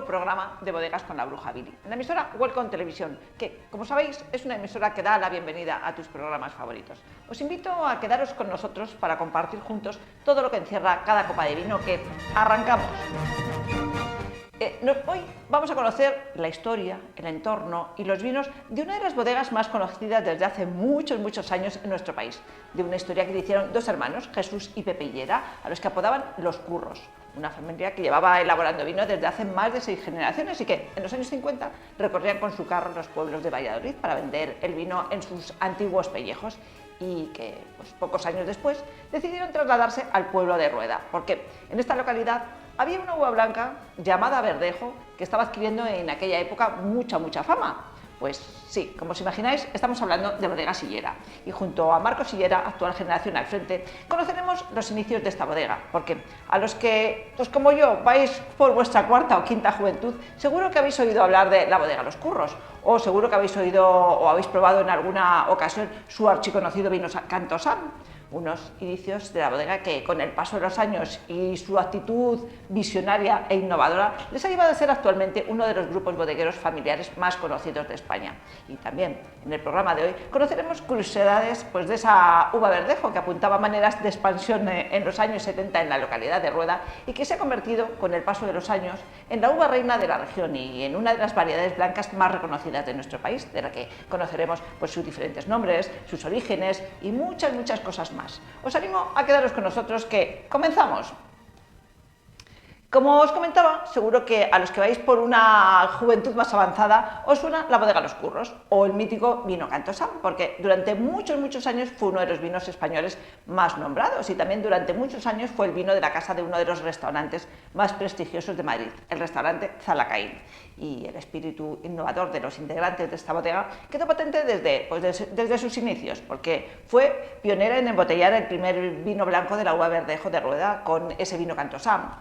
nuevo programa de Bodegas con la Bruja Vili, en la emisora Welcome Televisión, que, como sabéis, es una emisora que da la bienvenida a tus programas favoritos. Os invito a quedaros con nosotros para compartir juntos todo lo que encierra cada copa de vino que arrancamos. Hoy vamos a conocer la historia, el entorno y los vinos de una de las bodegas más conocidas desde hace muchos años en nuestro país, de una historia que le hicieron dos hermanos, Jesús y Pepe Hillera, a los que apodaban Los Curros, una familia que llevaba elaborando vino desde hace más de 6 generaciones y que en los años 50 recorrían con su carro los pueblos de Valladolid para vender el vino en sus antiguos pellejos, y que pocos años después decidieron trasladarse al pueblo de Rueda, porque en esta localidad había una uva blanca llamada Verdejo que estaba adquiriendo en aquella época mucha fama. Pues sí, como os imagináis, estamos hablando de Bodega Sillera, y junto a Marcos Sillera, actual generación al frente, conoceremos los inicios de esta bodega, porque a los que, como yo, vais por vuestra cuarta o quinta juventud, seguro que habéis oído hablar de la bodega Los Curros, o seguro que habéis oído o habéis probado en alguna ocasión su archiconocido vino Cantosán. Unos inicios de la bodega que, con el paso de los años y su actitud visionaria e innovadora, les ha llevado a ser actualmente uno de los grupos bodegueros familiares más conocidos de España. Y también, en el programa de hoy, conoceremos curiosidades de esa uva Verdejo que apuntaba maneras de expansión en los años 70 en la localidad de Rueda y que se ha convertido, con el paso de los años, en la uva reina de la región y en una de las variedades blancas más reconocidas de nuestro país, de la que conoceremos sus diferentes nombres, sus orígenes y muchas cosas más. Os animo a quedaros con nosotros, que comenzamos. Como os comentaba, seguro que a los que vais por una juventud más avanzada os suena la bodega Los Curros o el mítico vino Cantosán, porque durante muchos años fue uno de los vinos españoles más nombrados y también durante muchos años fue el vino de la casa de uno de los restaurantes más prestigiosos de Madrid, el restaurante Zalacaín. Y el espíritu innovador de los integrantes de esta bodega quedó patente desde sus inicios, porque fue pionera en embotellar el primer vino blanco de la uva Verdejo de Rueda con ese vino Cantosán.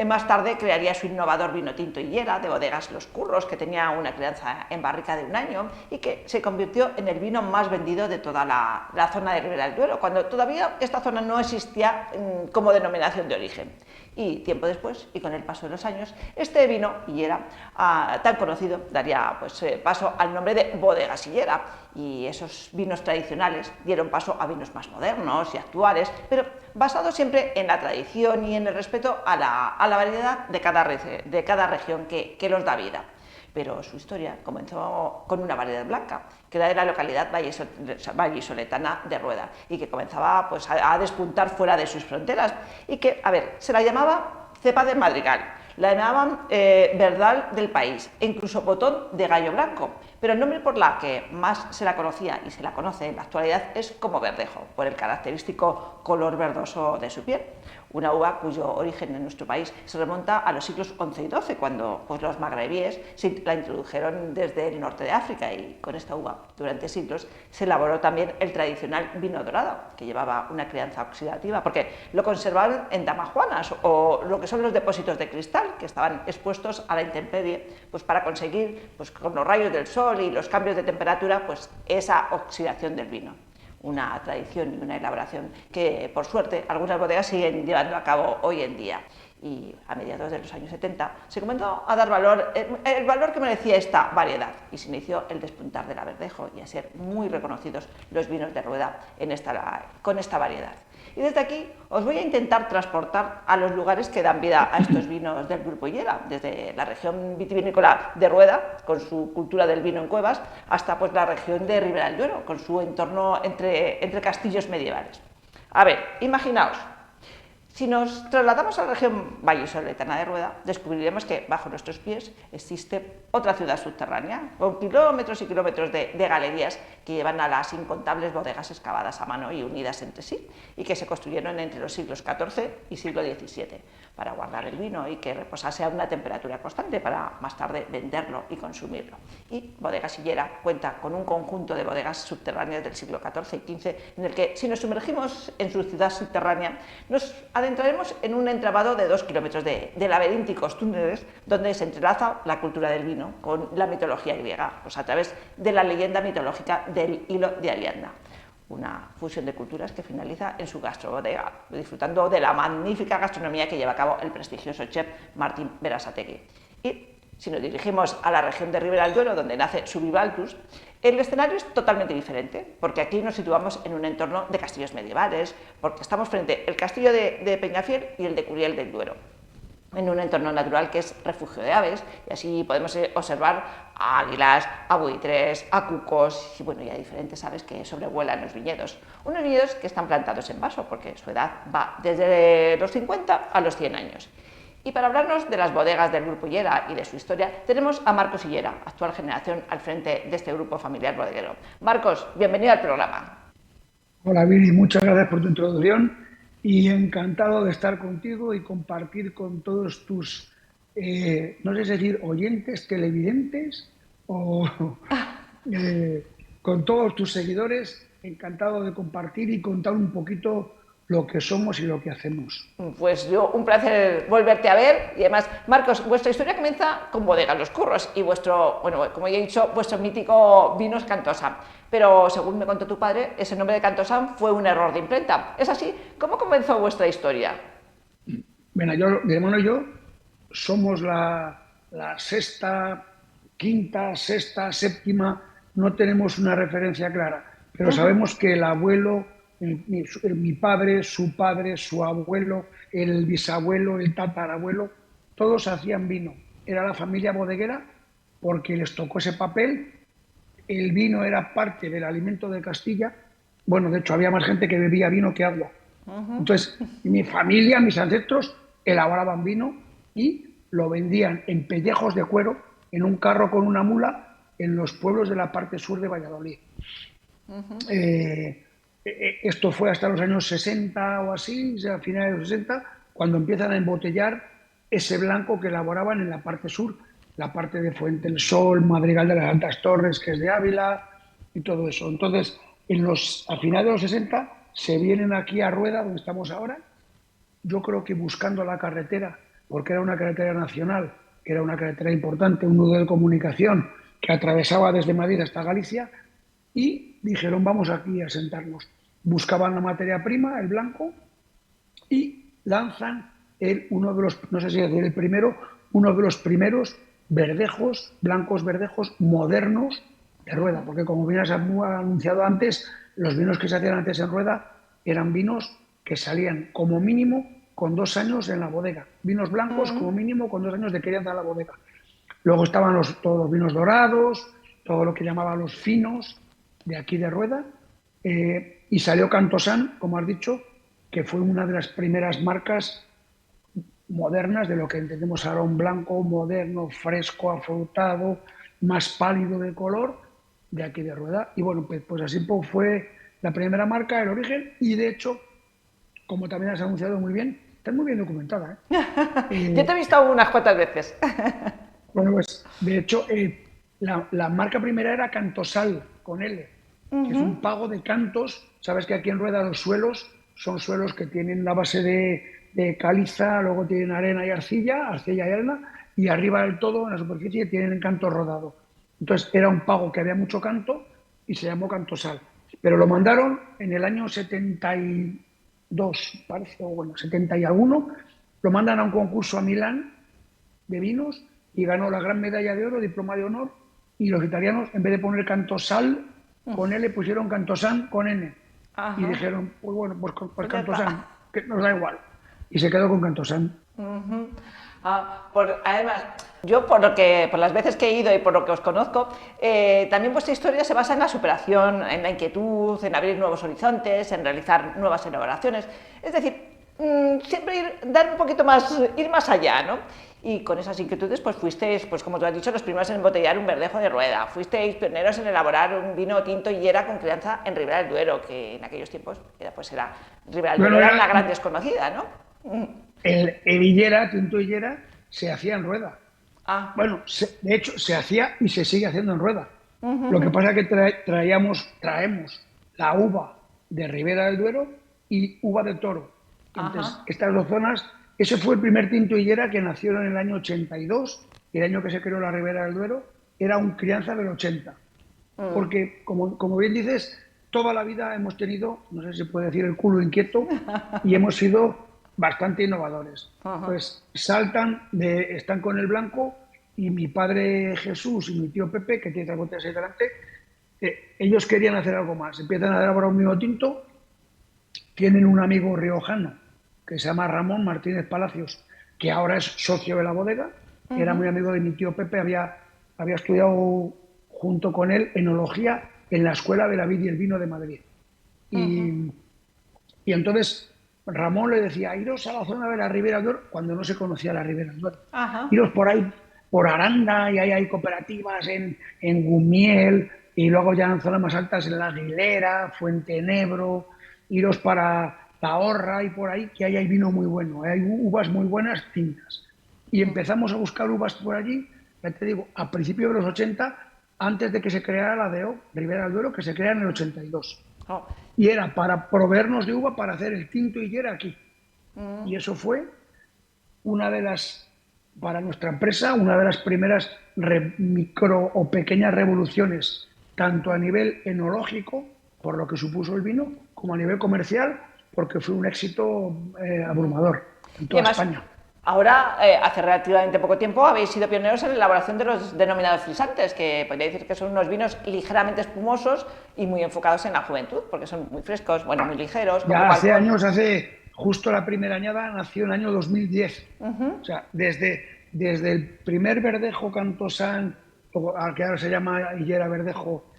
Más tarde crearía su innovador vino tinto Hillera de bodegas Los Curros, que tenía una crianza en barrica de 1 año y que se convirtió en el vino más vendido de toda la zona de Ribera del Duero, cuando todavía esta zona no existía como denominación de origen. Y tiempo después, y con el paso de los años, este vino Hillera, tan conocido, daría paso al nombre de Bodega Sillera, y esos vinos tradicionales dieron paso a vinos más modernos y actuales, pero basados siempre en la tradición y en el respeto a la variedad de cada región que los da vida. Pero su historia comenzó con una variedad blanca, que era de la localidad vallisoletana de Rueda, y que comenzaba a despuntar fuera de sus fronteras, y que, se la llamaba cepa del Madrigal, la llamaban verdal del país e incluso botón de gallo blanco, pero el nombre por la que más se la conocía y se la conoce en la actualidad es como Verdejo, por el característico color verdoso de su piel. Una uva cuyo origen en nuestro país se remonta a los siglos XI y XII, cuando los magrebíes la introdujeron desde el norte de África, y con esta uva durante siglos se elaboró también el tradicional vino dorado, que llevaba una crianza oxidativa, porque lo conservaban en damajuanas o lo que son los depósitos de cristal, que estaban expuestos a la intemperie, para conseguir, con los rayos del sol y los cambios de temperatura, esa oxidación del vino. Una tradición y una elaboración que, por suerte, algunas bodegas siguen llevando a cabo hoy en día. Y a mediados de los años 70 se comenzó a dar el valor que merecía esta variedad, y se inició el despuntar de la Verdejo y a ser muy reconocidos los vinos de Rueda con esta variedad. Y desde aquí os voy a intentar transportar a los lugares que dan vida a estos vinos del Grupo Hillera, desde la región vitivinícola de Rueda, con su cultura del vino en cuevas, hasta la región de Ribera del Duero, con su entorno entre castillos medievales. Imaginaos, si nos trasladamos a la región vallisoletana de Rueda, descubriremos que bajo nuestros pies existe otra ciudad subterránea, con kilómetros y kilómetros de galerías que llevan a las incontables bodegas excavadas a mano y unidas entre sí, y que se construyeron entre los siglos XIV y siglo XVII para guardar el vino y que reposase a una temperatura constante para más tarde venderlo y consumirlo. Y Bodega Sillera cuenta con un conjunto de bodegas subterráneas del siglo XIV y XV, en el que, si nos sumergimos en su ciudad subterránea, nos adentraremos en un entramado de 2 kilómetros de laberínticos túneles donde se entrelaza la cultura del vino con la mitología griega, a través de la leyenda mitológica del Hilo de Ariadna. Una fusión de culturas que finaliza en su gastrobodega, disfrutando de la magnífica gastronomía que lleva a cabo el prestigioso chef Martín Berasategui. Y Si nos dirigimos a la región de Ribera del Duero, donde nace Subivaltus, el escenario es totalmente diferente, porque aquí nos situamos en un entorno de castillos medievales, porque estamos frente al castillo de Peñafiel y el de Curiel del Duero, en un entorno natural que es refugio de aves, y así podemos observar a águilas, a buitres, a cucos y bueno, y a diferentes aves que sobrevuelan los viñedos. Unos viñedos que están plantados en vaso, porque su edad va desde los 50 a los 100 años. Y para hablarnos de las bodegas del Grupo Illera y de su historia, tenemos a Marcos Illera, actual generación al frente de este grupo familiar bodeguero. Marcos, bienvenido al programa. Hola Viri, muchas gracias por tu introducción y encantado de estar contigo y compartir con todos tus, no sé si decir, oyentes, televidentes o con todos tus seguidores. Encantado de compartir y contar un poquito lo que somos y lo que hacemos. Pues yo, un placer volverte a ver. Y además, Marcos, vuestra historia comienza con Bodegas Los Curros y vuestro, bueno, como ya he dicho, vuestro mítico vinos Cantosam. Pero según me contó tu padre, ese nombre de Cantosam fue un error de imprenta. ¿Es así? ¿Cómo comenzó vuestra historia? Bueno, mi hermano y yo somos la sexta, quinta, sexta, séptima, no tenemos una referencia clara, pero sabemos que el abuelo, mi padre, su abuelo, el bisabuelo, el tatarabuelo, todos hacían vino. Era la familia bodeguera porque les tocó ese papel. El vino era parte del alimento de Castilla. Bueno, de hecho, había más gente que bebía vino que agua. Entonces, mi familia, mis ancestros, elaboraban vino y lo vendían en pellejos de cuero, en un carro con una mula, en los pueblos de la parte sur de Valladolid. Esto fue hasta los años 60 o así, a finales de los 60, cuando empiezan a embotellar ese blanco que elaboraban en la parte sur, la parte de Fuente del Sol, Madrigal de las Altas Torres, que es de Ávila, y todo eso. Entonces, a finales de los 60 se vienen aquí a Rueda, donde estamos ahora, yo creo que buscando la carretera, porque era una carretera nacional, que era una carretera importante, un nudo de comunicación que atravesaba desde Madrid hasta Galicia, y dijeron, vamos aquí a sentarnos. Buscaban la materia prima, el blanco, y lanzan uno de los, no sé si decir el primero, uno de los primeros verdejos, blancos verdejos modernos de Rueda, porque como bien has anunciado antes, los vinos que se hacían antes en Rueda eran vinos que salían como mínimo con 2 años en la bodega. Vinos blancos como mínimo con 2 años de crianza en la bodega. Luego estaban todos los vinos dorados, todo lo que llamaban los finos de aquí de Rueda, y salió Cantosán, como has dicho, que fue una de las primeras marcas modernas de lo que entendemos ahora un blanco moderno, fresco, afrutado, más pálido de color, de aquí de Rueda. Y bueno, pues así fue la primera marca, el origen, y de hecho, como también has anunciado muy bien, está muy bien documentada. Yo te he visto unas cuantas veces. Bueno, pues de hecho, la marca primera era Cantosal, con L, que es un pago de cantos. Sabes que aquí en Rueda los suelos son suelos que tienen la base de caliza, luego tienen arena y arcilla y arena, y arriba del todo, en la superficie, tienen canto rodado. Entonces era un pago que había mucho canto y se llamó Cantosal. Pero lo mandaron en el año 72, parece, o bueno, 70 y alguno, lo mandan a un concurso a Milán de vinos y ganó la gran medalla de oro, diploma de honor, y los italianos, en vez de poner Cantosal con L, pusieron Cantosán con N. Y dijeron, pues bueno, pues Cantosán, que nos da igual. Y se quedó con Cantosán. Además, yo por las veces que he ido y por lo que os conozco, también vuestra historia se basa en la superación, en la inquietud, en abrir nuevos horizontes, en realizar nuevas elaboraciones. Es decir, siempre dar un poquito más, ir más allá, ¿no? Y con esas inquietudes, pues fuisteis, pues como tú has dicho, los primeros en embotellar un verdejo de Rueda, fuisteis pioneros en elaborar un vino tinto Illera con crianza en Ribera del Duero, que en aquellos tiempos Ribera del Duero era una gran desconocida, ¿no? El Illera, tinto Illera, se hacía en Rueda. Bueno, de hecho, se hacía y se sigue haciendo en Rueda. Lo que pasa es que traemos la uva de Ribera del Duero y uva de Toro. Entonces, estas dos zonas, ese fue el primer tinto Illera que nació en el año 82, el año que se creó la Ribera del Duero, era un crianza del 80. Porque, como bien dices, toda la vida hemos tenido, no sé si se puede decir, el culo inquieto, y hemos sido bastante innovadores. Pues están con el blanco y mi padre Jesús y mi tío Pepe, que tiene 3 botellas ahí delante, ellos querían hacer algo más. Empiezan a elaborar un vino tinto, tienen un amigo riojano que se llama Ramón Martínez Palacios, que ahora es socio de la bodega, era muy amigo de mi tío Pepe, había estudiado junto con él enología en la Escuela de la Vid y el Vino de Madrid. Y, y entonces Ramón le decía, iros a la zona de la Ribera del Duero, cuando no se conocía la Ribera del Duero. Ajá. Iros por ahí, por Aranda, y ahí hay cooperativas en Gumiel, y luego ya en zonas más altas en La Aguilera, Fuente Nebro, iros para La Horra y por ahí, que ahí hay vino muy bueno, hay uvas muy buenas, tintas. Y empezamos a buscar uvas por allí, ya te digo, a principios de los 80, antes de que se creara la DEO, Ribera del Duero, que se crea en el 82. Oh. Y era para proveernos de uva para hacer el tinto y higuera aquí. Y eso fue una de las, para nuestra empresa, una de las primeras micro o pequeñas revoluciones, tanto a nivel enológico, por lo que supuso el vino, como a nivel comercial, porque fue un éxito abrumador en Y toda además, España. ahora, hace relativamente poco tiempo, habéis sido pioneros en la elaboración de los denominados frisantes, que podría decir que son unos vinos ligeramente espumosos y muy enfocados en la juventud, porque son muy frescos, bueno, muy ligeros, con Ya poco hace alcohol. años, justo la primera añada nació en el año 2010. O sea, desde el primer verdejo Cantosán, al que ahora se llama Higuera Verdejo,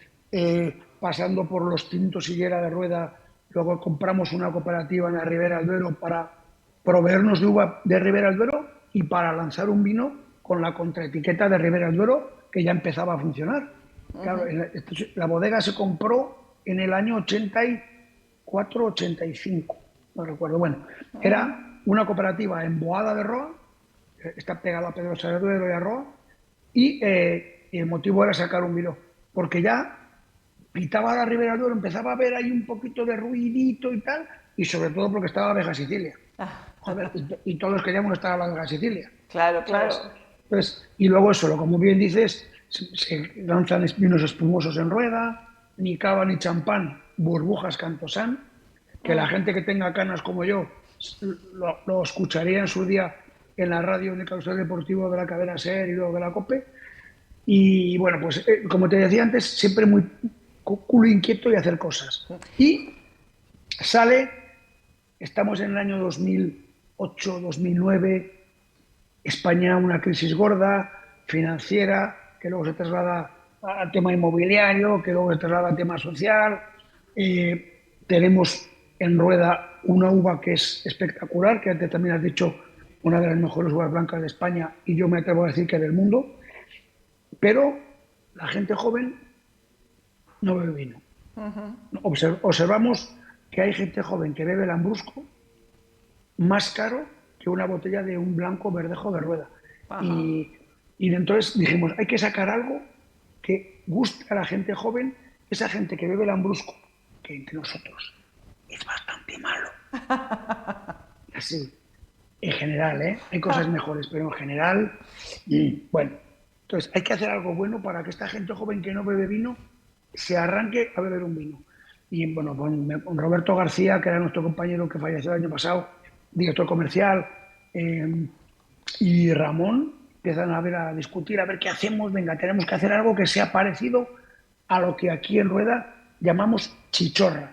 pasando por los tintos Higuera de Rueda, luego compramos una cooperativa en la Ribera del Duero para proveernos de uva de Ribera del Duero y para lanzar un vino con la contraetiqueta de Ribera del Duero que ya empezaba a funcionar. Claro, la bodega se compró en el año 84, 85, no recuerdo. Bueno, era una cooperativa en Boada de Roa, está pegada a Pedrosa de Duero y a Roa, y el motivo era sacar un vino, porque ya pitaba la Ribera del Duero, empezaba a ver ahí un poquito de ruidito y tal, y sobre todo porque estaba la Vega Sicilia. Joder, y todos queríamos estar a la Vega Sicilia. Claro, claro. Y luego eso, como bien dices, se lanzan vinos espumosos en rueda, ni cava ni champán, burbujas Cantosán, que la gente que tenga canas como yo lo escucharía en su día en la radio en el Carrusel Deportivo de la cadena SER y luego de la COPE. Y bueno, pues como te decía antes, siempre muy culo inquieto y hacer cosas. Y sale, estamos en el año 2008, 2009, España una crisis gorda, financiera, que luego se traslada al tema inmobiliario, que luego se traslada al tema social. Tenemos en rueda una uva que es espectacular, que antes también has dicho, una de las mejores uvas blancas de España, y yo me atrevo a decir que del mundo, pero la gente joven no bebe vino. Observamos que hay gente joven que bebe Lambrusco más caro que una botella de un blanco verdejo de rueda. Y entonces dijimos, hay que sacar algo que guste a la gente joven, esa gente que bebe Lambrusco, que entre nosotros es bastante malo. Así, en general, ¿eh? Hay cosas mejores, pero en general, bueno. Entonces, hay que hacer algo bueno para que esta gente joven que no bebe vino se arranque a beber un vino. Y bueno, con Roberto García, que era nuestro compañero que falleció el año pasado, director comercial, y Ramón, empiezan a discutir, a ver qué hacemos. Venga, tenemos que hacer algo que sea parecido a lo que aquí en Rueda llamamos chichorra.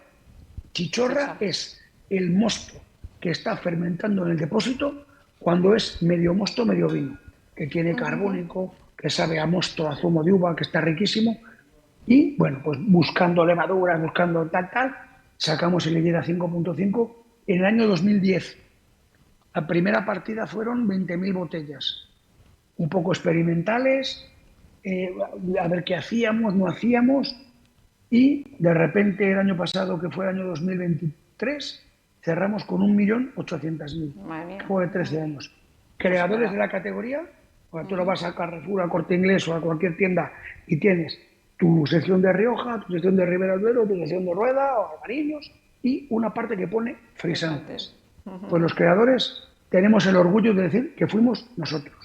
Chichorra es el mosto que está fermentando en el depósito cuando es medio mosto, medio vino, que tiene carbónico, que sabe a mosto, a zumo de uva, que está riquísimo. Y bueno, pues buscando levaduras, buscando tal, sacamos el Higuera 5.5 en el año 2010. La primera partida fueron 20.000 botellas, un poco experimentales, a ver qué hacíamos, no hacíamos, y de repente el año pasado, que fue el año 2023, cerramos con 1.800.000, fue de 13 años. Creadores de la categoría, cuando tú lo vas a Carrefour, a Corte Inglés o a cualquier tienda y tienes tu sección de Rioja, tu sección de Ribera del Duero, tu sección de Rueda o Albariños y una parte que pone frisantes. Pues los creadores tenemos el orgullo de decir que fuimos nosotros.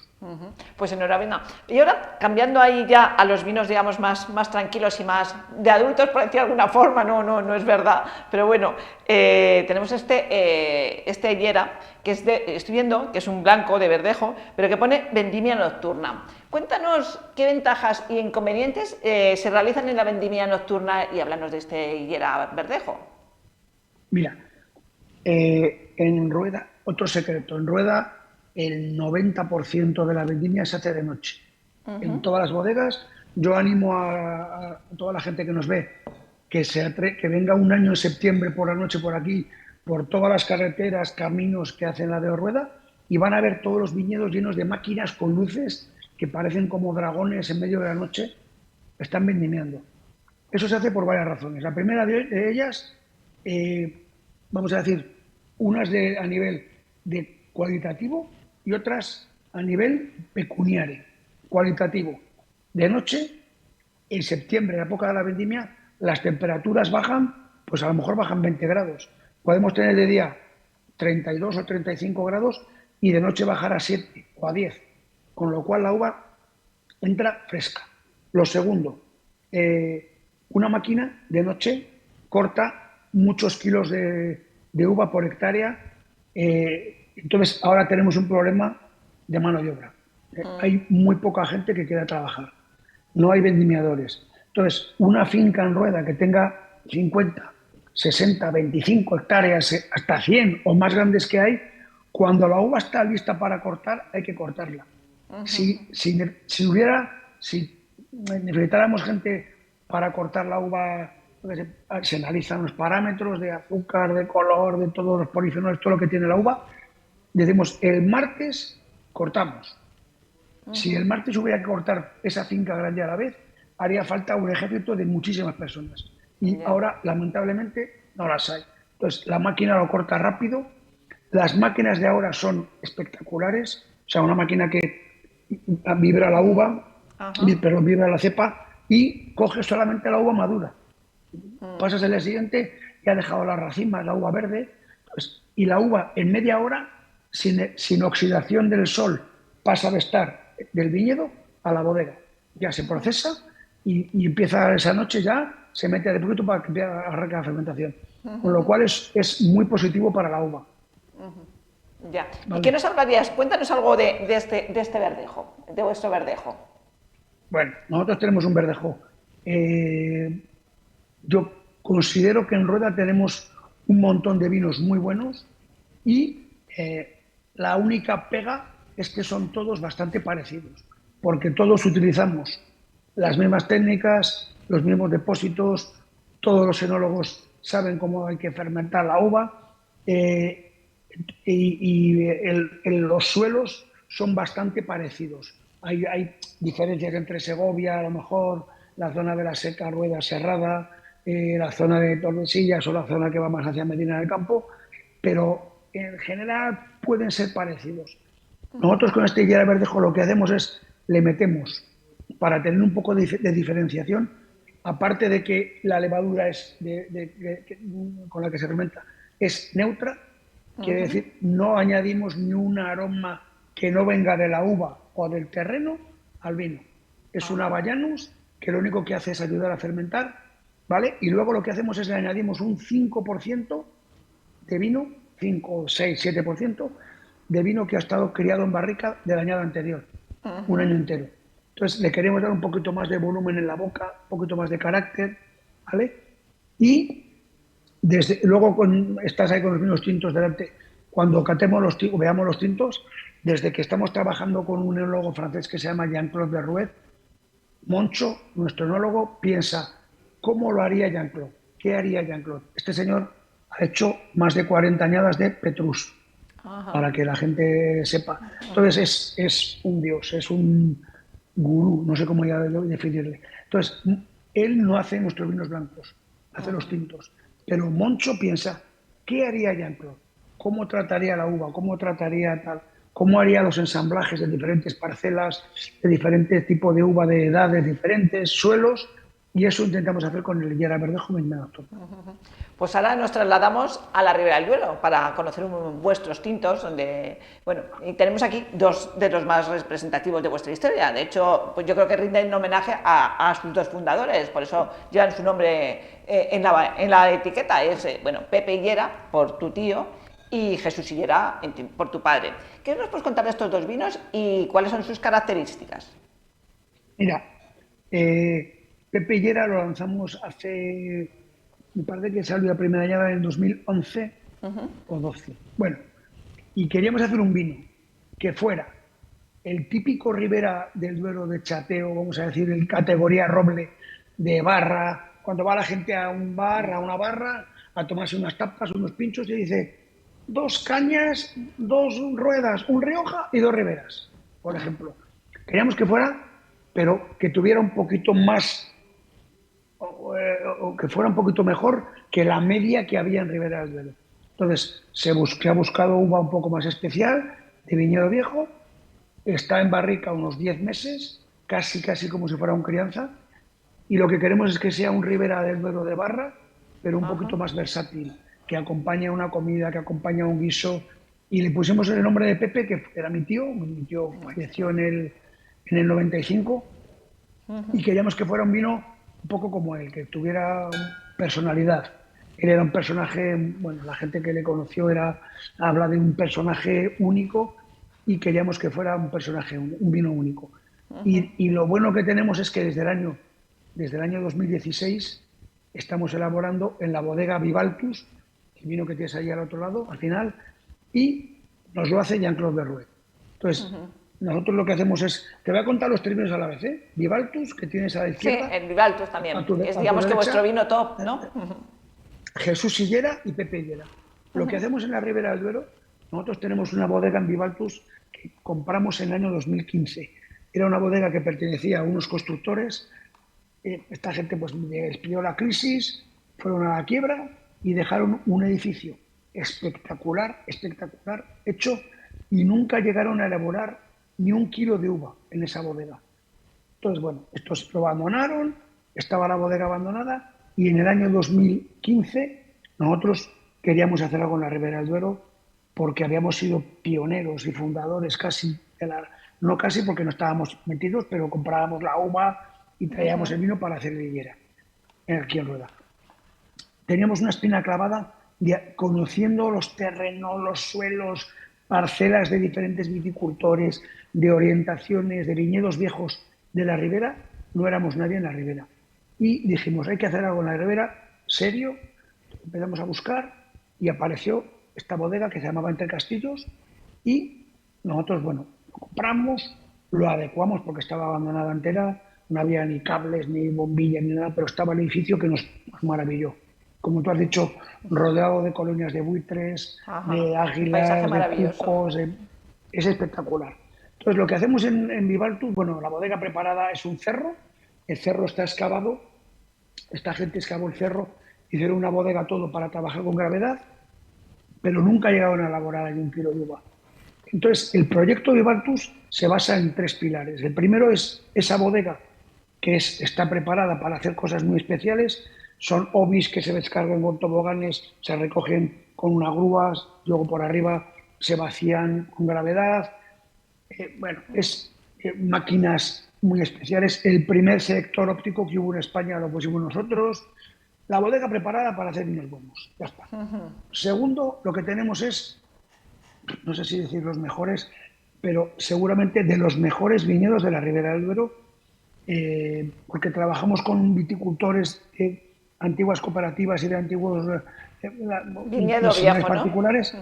Pues enhorabuena. Y ahora, cambiando ahí ya a los vinos, digamos, más tranquilos y más de adultos, por decir de alguna forma, no es verdad, pero bueno, tenemos este Llera, que estoy viendo que es un blanco de verdejo, pero que pone vendimia nocturna. Cuéntanos qué ventajas y inconvenientes se realizan en la vendimia nocturna y háblanos de este Llera verdejo. Mira, en Rueda, otro secreto, en Rueda el 90% de la vendimia se hace de noche. En todas las bodegas, yo animo a toda la gente que nos ve que venga un año en septiembre por la noche por aquí, por todas las carreteras, caminos que hacen la de Rueda, y van a ver todos los viñedos llenos de máquinas con luces que parecen como dragones en medio de la noche, están vendimiando. Eso se hace por varias razones. La primera de ellas, vamos a decir, unas a nivel de cualitativo y otras a nivel pecuniario. Cualitativo. De noche, en septiembre, en la época de la vendimia, las temperaturas bajan, pues a lo mejor bajan 20 grados. Podemos tener de día 32 o 35 grados y de noche bajar a 7 o a 10, con lo cual la uva entra fresca. Lo segundo, una máquina de noche corta muchos kilos de uva por hectárea. Entonces, ahora tenemos un problema de mano de obra. Hay muy poca gente que quiera trabajar. No hay vendimiadores. Entonces, una finca en Rueda que tenga 50, 60, 25 hectáreas, hasta 100 o más grandes que hay, cuando la uva está lista para cortar, hay que cortarla. Si necesitáramos gente para cortar la uva, se analizan los parámetros de azúcar, de color, de todos los polifenoles, todo lo que tiene la uva. Decimos, el martes cortamos. Si el martes hubiera que cortar esa finca grande a la vez, haría falta un ejército de muchísimas personas. Y ahora, lamentablemente, no las hay. Entonces, la máquina lo corta rápido. Las máquinas de ahora son espectaculares. O sea, una máquina que vibra la uva, perdón, vibra la cepa y coge solamente la uva madura. Pasas el día siguiente y ha dejado las racimas, la uva verde, pues, y la uva en media hora, sin oxidación del sol, pasa de estar del viñedo a la bodega. Ya se procesa y empieza esa noche ya, se mete de poquito para que arranque la fermentación. Con lo cual es muy positivo para la uva. Ya. Vale. ¿Y qué nos hablarías? Cuéntanos algo de este verdejo, de vuestro verdejo. Bueno, nosotros tenemos un verdejo. Yo considero que en Rueda tenemos un montón de vinos muy buenos y la única pega es que son todos bastante parecidos, porque todos utilizamos las mismas técnicas, los mismos depósitos, todos los enólogos saben cómo hay que fermentar la uva los suelos son bastante parecidos. Hay diferencias entre Segovia, a lo mejor la zona de la Seca, Rueda, Serrada, la zona de Tordesillas o la zona que va más hacia Medina del Campo, pero en general pueden ser parecidos. Nosotros con este Llera Verdejo lo que hacemos es, le metemos, para tener un poco de diferenciación, aparte de que la levadura con la que se fermenta es neutra, quiere decir, no añadimos ni un aroma que no venga de la uva o del terreno al vino. Es un Avellanus que lo único que hace es ayudar a fermentar, ¿vale? Y luego lo que hacemos es le añadimos un 5% de vino, 5, 6, 7% de vino que ha estado criado en barrica del añado anterior, un año entero. Entonces le queremos dar un poquito más de volumen en la boca, un poquito más de carácter, ¿vale? Y luego estás ahí con los vinos tintos delante. Cuando veamos los tintos, desde que estamos trabajando con un enólogo francés que se llama Jean-Claude Berruet, Moncho, nuestro enólogo, piensa, ¿cómo lo haría Jean-Claude? ¿Qué haría Jean-Claude? Este señor ha hecho más de 40 añadas de Petrus, para que la gente sepa. Entonces es un dios, es un gurú, no sé cómo ya definirle. Entonces, él no hace nuestros vinos blancos, hace los tintos. Pero Moncho piensa, ¿qué haría Jean-Claude? ¿Cómo trataría la uva? ¿Cómo trataría tal? ¿Cómo haría los ensamblajes de diferentes parcelas, de diferentes tipos de uva, de edades diferentes, suelos? y eso intentamos hacer con el Llera Verdejo Magnatope. Pues ahora nos trasladamos a la Ribera del Duero para conocer vuestros tintos, donde, bueno, y tenemos aquí dos de los más representativos de vuestra historia. De hecho, pues yo creo que rinden homenaje a sus dos fundadores, por eso llevan su nombre en la etiqueta. Es, bueno, Pepe Llera, por tu tío, y Jesús Llera, por tu padre. ¿Qué nos puedes contar de estos dos vinos y cuáles son sus características? Mira, Pepe Llera lo lanzamos hace, me parece que salió la primera llave en 2011 o 12. Bueno, y queríamos hacer un vino que fuera el típico Ribera del Duero de chateo, vamos a decir, en categoría roble, de barra, cuando va la gente a un bar, a una barra, a tomarse unas tapas, unos pinchos, y dice, dos cañas, dos ruedas, un Rioja y dos Riberas, por ejemplo. Queríamos que fuera, pero que tuviera un poquito más, o que fuera un poquito mejor que la media que había en Ribera del Duero. Entonces, se ha buscado uva un poco más especial, de viñedo viejo, está en barrica unos 10 meses, casi como si fuera un crianza, y lo que queremos es que sea un Ribera del Duero de barra, pero un Ajá. poquito más versátil, que acompañe una comida, que acompañe un guiso, y le pusimos el nombre de Pepe, que era mi tío falleció en el 95, y queríamos que fuera un vino un poco como él, que tuviera personalidad. Él era un personaje, bueno, la gente que le conoció habla de un personaje único y queríamos que fuera un personaje, un vino único. Y lo bueno que tenemos es que desde el año 2016 estamos elaborando en la bodega Vivaltus, el vino que tienes ahí al otro lado, al final, y nos lo hace Jean-Claude Berruet. Entonces, nosotros lo que hacemos es, te voy a contar los términos a la vez, ¿eh? Vivaltus, que tienes a la Sí, izquierda, el Rivaltos también. Es, a tu digamos que vuestro derecha, vino top, ¿no? Jesús Sillera y Pepe Higuera. Lo que hacemos en la Ribera del Duero, nosotros tenemos una bodega en Vivaltus que compramos en el año 2015. Era una bodega que pertenecía a unos constructores. Esta gente pues les pilló la crisis, fueron a la quiebra y dejaron un edificio espectacular, hecho, y nunca llegaron a elaborar ni un kilo de uva en esa bodega. Entonces, bueno, estos lo abandonaron, estaba la bodega abandonada y en el año 2015 nosotros queríamos hacer algo en la Ribera del Duero porque habíamos sido pioneros y fundadores casi, no casi porque no estábamos metidos, pero comprábamos la uva y traíamos el vino para hacer liguera aquí en Rueda. Teníamos una espina clavada conociendo los terrenos, los suelos, parcelas de diferentes viticultores, de orientaciones, de viñedos viejos de la Ribera, no éramos nadie en la Ribera. Y dijimos, hay que hacer algo en la Ribera, serio, empezamos a buscar y apareció esta bodega que se llamaba Entre Castillos y nosotros, bueno, lo compramos, lo adecuamos porque estaba abandonada entera, no había ni cables, ni bombillas, ni nada, pero estaba el edificio que nos maravilló. Como tú has dicho, rodeado de colonias de buitres, Ajá. de Un paisaje águilas, de maravilloso. cucos, es espectacular. Entonces, lo que hacemos en Vivaltus, bueno, la bodega preparada es un cerro, el cerro está excavado, esta gente excavó el cerro, hicieron una bodega todo para trabajar con gravedad, pero nunca llegaron a elaborar ahí un kilo de uva. Entonces, el proyecto de Vivaltus se basa en tres pilares. El primero es esa bodega que está preparada para hacer cosas muy especiales. Son obis que se descargan con toboganes, se recogen con unas grúas, luego por arriba se vacían con gravedad. Bueno, es máquinas muy especiales. El primer selector óptico que hubo en España lo pusimos nosotros. La bodega preparada para hacer vinos buenos. Ya está. Segundo, lo que tenemos es, no sé si decir los mejores, pero seguramente de los mejores viñedos de la Ribera del Duero, porque trabajamos con viticultores de antiguas cooperativas y de antiguos Viñedo inseminares viejo, ¿no? particulares,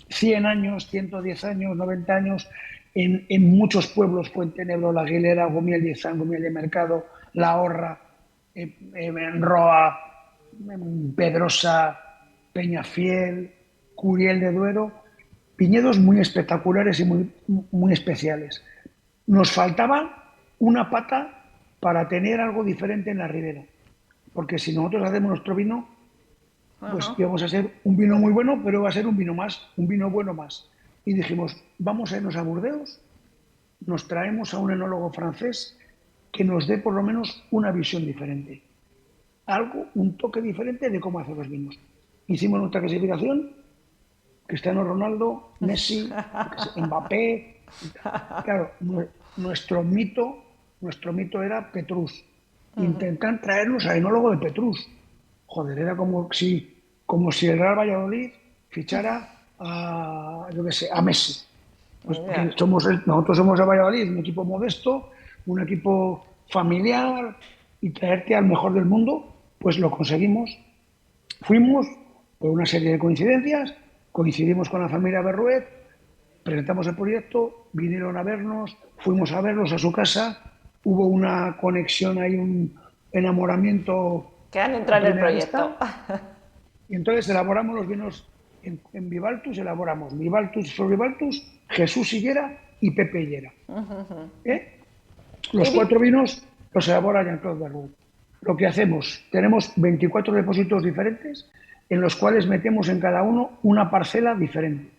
100 años, 110 años, 90 años, en muchos pueblos, Fuentenebro, La Aguilera, Gomiel de Izán, Gomiel de Mercado, La Horra, Roa, Pedrosa, Peñafiel, Curiel de Duero, viñedos muy espectaculares y muy especiales. Nos faltaba una pata para tener algo diferente en la ribera, porque si nosotros hacemos nuestro vino, pues Ajá. íbamos a ser un vino muy bueno, pero va a ser un vino más, un vino bueno más. Y dijimos, vamos a irnos a Burdeos, nos traemos a un enólogo francés que nos dé por lo menos una visión diferente. Algo, un toque diferente de cómo hacer los vinos. Hicimos nuestra clasificación, Cristiano Ronaldo, Messi, Mbappé. Claro, nuestro mito era Petrus. Intentan traernos al enólogo de Petrus. Joder, era como si el Real Valladolid fichara a, yo qué sé, a Messi. Pues porque Ya. nosotros somos el Valladolid, un equipo modesto, un equipo familiar, y traerte al mejor del mundo, pues lo conseguimos. Fuimos por una serie de coincidencias, coincidimos con la familia Berruet, presentamos el proyecto, vinieron a vernos, fuimos a verlos a su casa, hubo una conexión ahí, un enamoramiento Que han a entrado en el primera proyecto. vista, y entonces elaboramos los vinos en Vivaltus, elaboramos Vivaltus, Flor Vivaltus, Jesús Higuera y Pepe Higuera. ¿Eh? Los Y 4 vinos los elabora Jean-Claude Berruet. Lo que hacemos, tenemos 24 depósitos diferentes en los cuales metemos en cada uno una parcela diferente.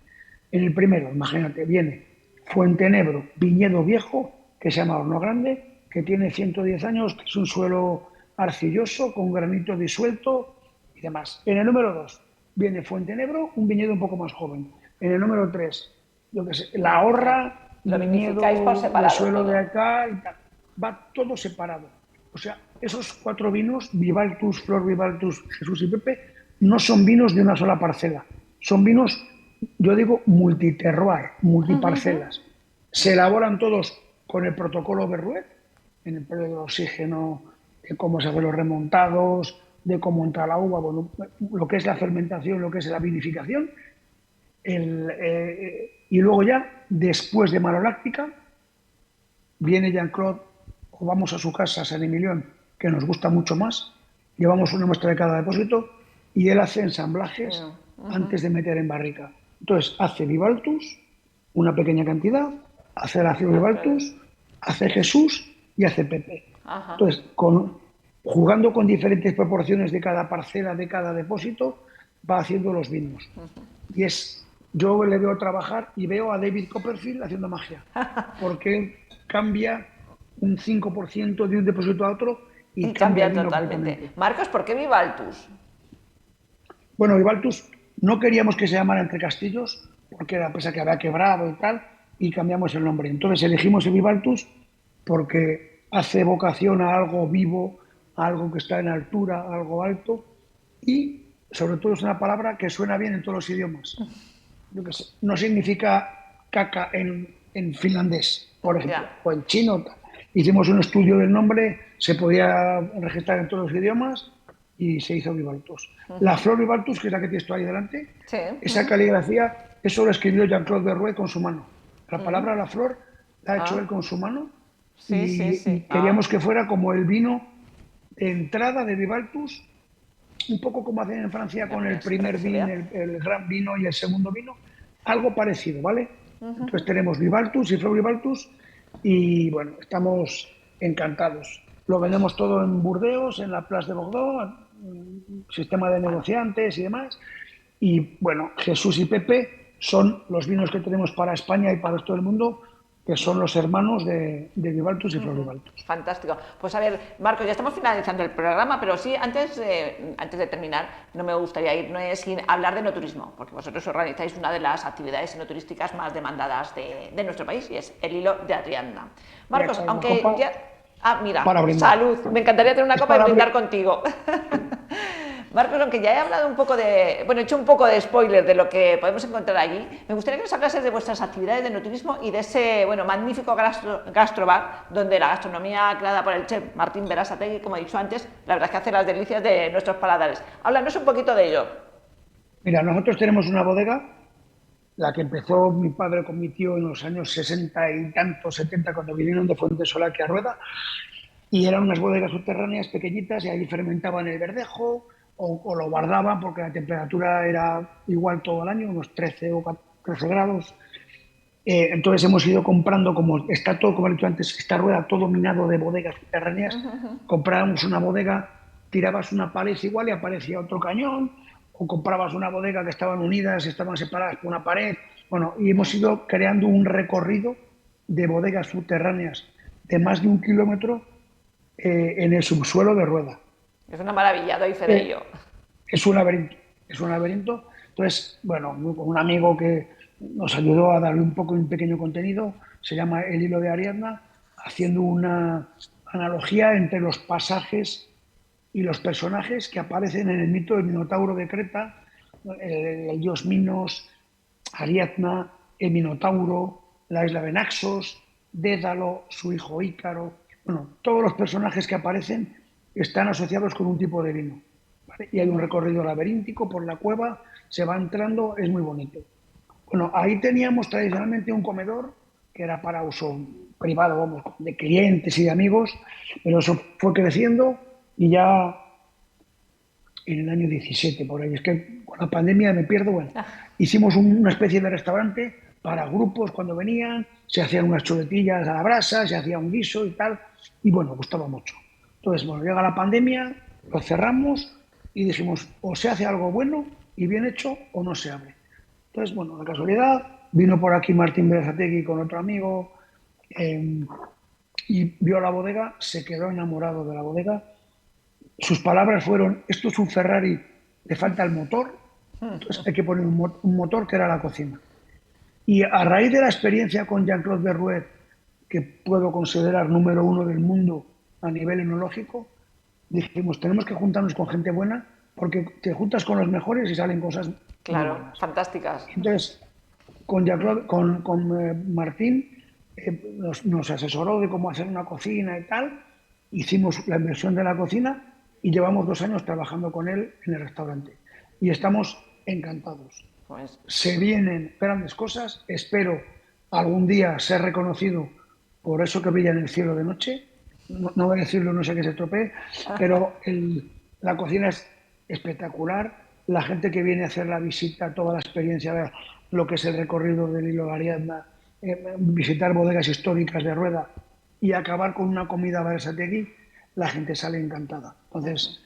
En el primero, imagínate, viene Fuentenebro, viñedo viejo, que se llama Horno Grande, que tiene 110 años, que es un suelo arcilloso con granito disuelto y demás. En el número 2 viene Fuentenebro, un viñedo un poco más joven. En el número 3, yo qué sé, La Horra, lo vinificáis por viñedo de separado suelo de todo. acá y tal. Va todo separado. O sea, esos 4 vinos, Vivaltus, Flor Vivaltus, Jesús y Pepe, no son vinos de una sola parcela. Son vinos, yo digo, multiterroir, multiparcelas. Se elaboran todos con el protocolo Berruet, en el periodo de oxígeno, de cómo se hacen los remontados, de cómo entra la uva, bueno, lo que es la fermentación, lo que es la vinificación. Y luego ya, después de maloláctica, viene Jean-Claude o vamos a su casa, a San Emilión, que nos gusta mucho más, llevamos una muestra de cada depósito y él hace ensamblajes antes de meter en barrica. Entonces, hace Vivaltus, una pequeña cantidad, hace la Vivaltus, hace Jesús y hace Pepe. Ajá. Entonces, jugando con diferentes proporciones de cada parcela, de cada depósito, va haciendo los vinos. Y yo le veo trabajar y veo a David Copperfield haciendo magia, porque cambia un 5% de un depósito a otro y Y cambia cambia el vino totalmente. completamente. Marcos, ¿por qué Vivaltus? Bueno, Vivaltus no queríamos que se llamara Entre Castillos, porque era pese a que había quebrado y tal, y cambiamos el nombre. Entonces elegimos el Vivaltus porque hace vocación a algo vivo, a algo que está en altura, a algo alto, y sobre todo es una palabra que suena bien en todos los idiomas. Yo qué sé, no significa caca en finlandés, por ejemplo, Ya. o en chino. Tal. Hicimos un estudio del nombre, se podía registrar en todos los idiomas y se hizo Vivaltus. La flor Vivaltus, que es la que tienes tú ahí delante, Sí. esa caligrafía, eso lo escribió Jean-Claude Berruet con su mano. La palabra la flor la ha hecho él Ah, con su mano sí, sí, y sí. queríamos que fuera como el vino de entrada de Vivaltus, un poco como hacen en Francia Mira, con el mira, para primer que se vino, vea. el gran vino y el segundo vino, algo parecido, ¿vale? Entonces tenemos Vivaltus y Flor Vivaltus y bueno, estamos encantados. Lo Pues vendemos todo en Burdeos, en la Place de Bordeaux, sistema de fan- negociantes y demás. Y bueno, Jesús y Pepe son los vinos que tenemos para España y para todo el mundo, que son los hermanos de Vivaltus y Flor Vivaltus. fantástico. Pues a ver, Marcos, ya estamos finalizando el programa, pero sí, antes de terminar, no me gustaría irnos sin hablar de enoturismo, porque vosotros organizáis una de las actividades enoturísticas más demandadas de nuestro país y es el hilo de Adriana. Voy a Marcos, echar una aunque copa ya... Ah, mira, para brindar. salud. Me encantaría tener una Es copa y para brindar contigo. Marcos, aunque ya he hablado un poco de, bueno, he hecho un poco de spoiler de lo que podemos encontrar allí, me gustaría que nos hablases de vuestras actividades de enoturismo y de ese, bueno, magnífico gastrobar, donde la gastronomía creada por el chef Martín Berasategui, como he dicho antes, la verdad es que hace las delicias de nuestros paladares. Háblanos un poquito de ello. Mira, nosotros tenemos una bodega, la que empezó mi padre con mi tío en los años 60 y tantos, 70, cuando vinieron de Fuentesola aquí a Rueda, y eran unas bodegas subterráneas pequeñitas y ahí fermentaban el verdejo o lo guardaban porque la temperatura era igual todo el año, unos 13 o 14 grados. Entonces hemos ido comprando, como está todo, como he dicho antes, esta rueda todo minado de bodegas subterráneas, comprábamos una bodega, tirabas una pared igual y aparecía otro cañón, o comprabas una bodega que estaban unidas, estaban separadas por una pared, bueno, y hemos ido creando un recorrido de bodegas subterráneas de más de 1 kilómetro en el subsuelo de Rueda. Es una maravilla, doy fe de Eh, ello. es un laberinto, es un laberinto. Entonces, bueno, un amigo que nos ayudó a darle un pequeño contenido, se llama El hilo de Ariadna, haciendo una analogía entre los pasajes y los personajes que aparecen en el mito del Minotauro de Creta, el dios Minos, Ariadna, el Minotauro, la isla de Naxos, Dédalo, su hijo Ícaro. Bueno, todos los personajes que aparecen están asociados con un tipo de vino. ¿Vale? Y hay un recorrido laberíntico por la cueva, se va entrando, es muy bonito. Bueno, ahí teníamos tradicionalmente un comedor que era para uso privado, vamos, de clientes y de amigos, pero eso fue creciendo y ya en el año 17, por ahí. Es que con la pandemia me pierdo. Bueno, hicimos una especie de restaurante para grupos cuando venían, se hacían unas chuletillas a la brasa, se hacía un guiso y tal, y bueno, gustaba mucho. Entonces, bueno, llega la pandemia, lo cerramos y dijimos, o se hace algo bueno y bien hecho o no se abre. Entonces, bueno, la casualidad, vino por aquí Martín Berazategui con otro amigo eh, y vio la bodega, se quedó enamorado de la bodega. Sus palabras fueron, esto es un Ferrari, le falta el motor, entonces hay que poner un motor que era la cocina. Y a raíz de la experiencia con Jean-Claude Berruet, que puedo considerar número uno del mundo a nivel enológico, dijimos, tenemos que juntarnos con gente buena porque te juntas con los mejores y salen cosas muy Claro, buenas. fantásticas. Entonces, con Martín nos asesoró de cómo hacer una cocina y tal. Hicimos la inversión de la cocina y llevamos 2 años trabajando con él en el restaurante. Y estamos encantados. Pues, Se vienen grandes cosas. Espero algún día ser reconocido por eso que brilla en el cielo de noche. No, no voy a decirlo, no sé qué se estropee, pero la cocina es espectacular. La gente que viene a hacer la visita, toda la experiencia, de lo que es el recorrido del hilo de Ariadna, visitar bodegas históricas de Rueda y acabar con una comida Berasategui, la gente sale encantada. Entonces,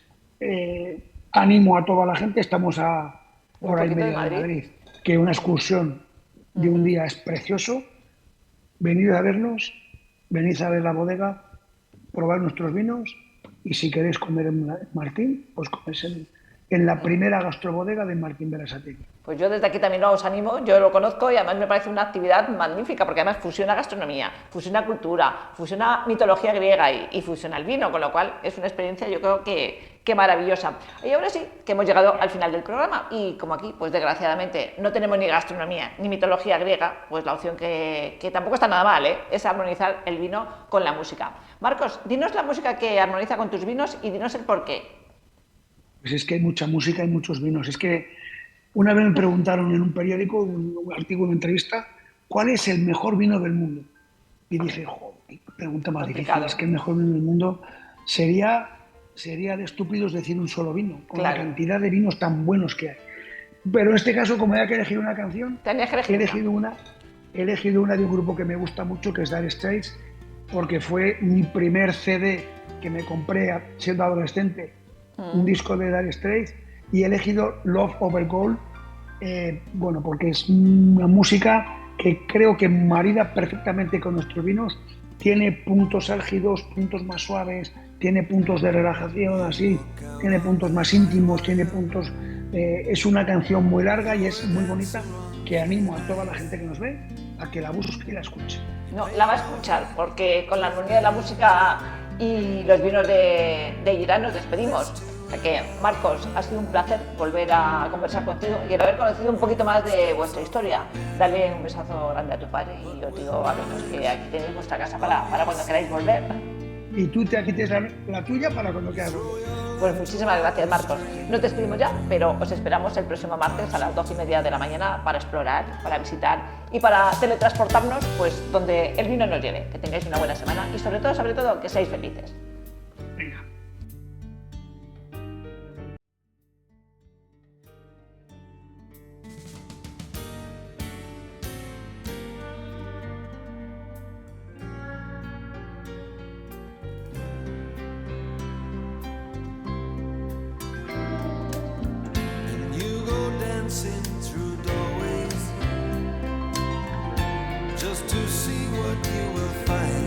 animo a toda la gente, estamos a un hora y poquito de media de Madrid. Madrid, que una excursión de un día es precioso. Venid a vernos, venid a ver la bodega, probar nuestros vinos y si queréis comer en Martín, pues coméis en la primera gastrobodega de Martín Berasategui. Pues yo desde aquí también os animo, yo lo conozco y además me parece una actividad magnífica porque además fusiona gastronomía, fusiona cultura, fusiona mitología griega y fusiona el vino, con lo cual es una experiencia yo creo que maravillosa. Y ahora sí, que hemos llegado al final del programa y como aquí pues desgraciadamente no tenemos ni gastronomía ni mitología griega, pues la opción que tampoco está nada mal, es armonizar el vino con la música. Marcos, dinos la música que armoniza con tus vinos y dinos el porqué. Pues es que hay mucha música y muchos vinos. Es que una vez me preguntaron en un periódico, un artículo, una entrevista, ¿cuál es el mejor vino del mundo? Y dije, joder, qué pregunta más difícil. Complicado. Es que el mejor vino del mundo sería de estúpidos decir un solo vino, con la Claro. cantidad de vinos tan buenos que hay. Pero en este caso, como había que elegir una canción, Tenías que he elegir una. elegido una de un grupo que me gusta mucho, que es Dire Straits, porque fue mi primer CD que me compré siendo adolescente, un disco de Dire Straits, y he elegido Love Over Gold, bueno, porque es una música que creo que marida perfectamente con nuestros vinos, tiene puntos álgidos, puntos más suaves, tiene puntos de relajación así, tiene puntos más íntimos, tiene puntos... es una canción muy larga y es muy bonita, que animo a toda la gente que nos ve a que la busque y la escuche. No, la va a escuchar, porque con la armonía de la música y los vinos de Irán nos despedimos. O sea que, Marcos, ha sido un placer volver a conversar contigo y el haber conocido un poquito más de vuestra historia. Dale un besazo grande a tu padre y yo os digo a los que aquí tenéis vuestra casa para cuando queráis volver. Y tú aquí tienes la tuya para cuando quieras volver. Pues muchísimas gracias, Marcos. Nos despedimos ya, pero os esperamos el próximo martes a las 12:30 de la mañana para explorar, para visitar y para teletransportarnos pues donde el vino nos lleve. Que tengáis una buena semana y sobre todo, que seáis felices. Venga. Dancing through doorways just to see what you will find.